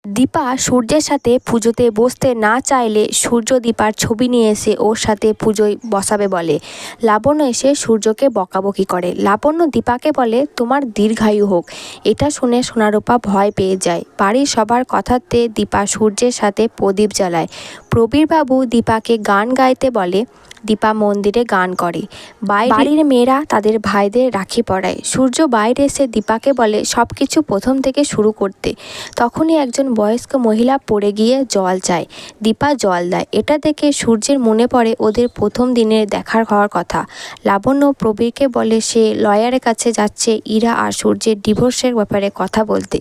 দীপা সূর্যের সাথে পুজোতে বসতে না চাইলে সূর্য দীপার ছবি নিয়ে এসে ওর সাথে পুজোয় বসাবে বলে। লাবণ্য এসে সূর্যকে বকাবকি করে। লাবণ্য দীপাকে বলে তোমার দীর্ঘায়ু হোক। এটা শুনে সোনারূপা ভয় পেয়ে যায়। বাড়ির সবার কথাতে দীপা সূর্যের সাথে প্রদীপ জ্বালায়। প্রবীরবাবু দীপাকে গান গাইতে বলে। দীপা মন্দিরে গান করে। বাড়ির মেয়েরা তাদের ভাইদের রাখি পরায়। সূর্য বাইরে এসে দীপাকে বলে সব কিছু প্রথম থেকে শুরু করতে। তখনই একজন বয়স্ক মহিলা পড়ে গিয়ে জল চায়। দীপা জল দেয়। এটা দেখে সূর্যের মনে পড়ে ওদের প্রথম দিনের দেখার হওয়ার কথা। লাবণ্য প্রবীরকে বলে সে লয়ারের কাছে যাচ্ছে ইরা আর সূর্যের ডিভোর্সের ব্যাপারে কথা বলতে।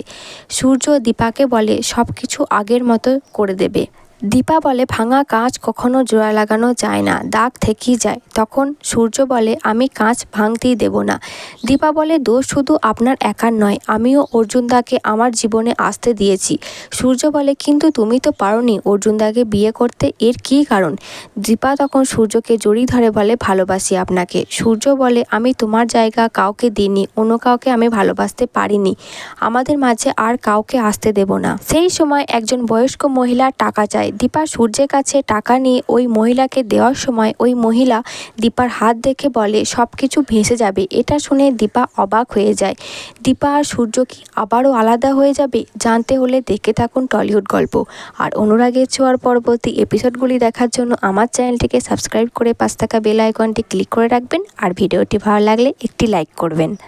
সূর্য দীপাকে বলে সব কিছু আগের মতো করে দেবে। দীপা বলে ভাঙা কাঁচ কখনো জোড়া লাগানো যায় না, দাগ থেকেই যায়। তখন সূর্য বলে আমি কাঁচ ভাঙতেই দেব না। দীপা বলে দোষ শুধু আপনার একার নয়, আমিও অর্জুনদাকে আমার জীবনে আসতে দিয়েছি। সূর্য বলে কিন্তু তুমি তো পারোনি অর্জুনদাকে বিয়ে করতে, এর কী কারণ? দীপা তখন সূর্যকে জড়িয়ে ধরে বলে ভালোবাসি আপনাকে। সূর্য বলে আমি তোমার জায়গা কাউকে দিইনি, অন্য কাউকে আমি ভালোবাসতে পারিনি, আমাদের মাঝে আর কাউকে আসতে দেব না। সেই সময় একজন বয়স্ক মহিলা টাকা চায়। দীপা সূর্যের কাছে টাকা নিয়ে ওই মহিলাকে দেওয়ার সময় ওই মহিলা দীপার হাত দেখে বলে সব কিছু ভেসে যাবে। এটা শুনে দীপা অবাক হয়ে যায়। দীপা আর সূর্য কি আবারও আলাদা হয়ে যাবে? জানতে হলে দেখে থাকুন টলিউড গল্প। আর অনুরাগের ছোঁয়ার পরবর্তী এপিসোডগুলি দেখার জন্য আমার চ্যানেলটিকে সাবস্ক্রাইব করে পাশে থাকা বেল আইকনটি ক্লিক করে রাখবেন। আর ভিডিওটি ভালো লাগলে একটি লাইক করবেন।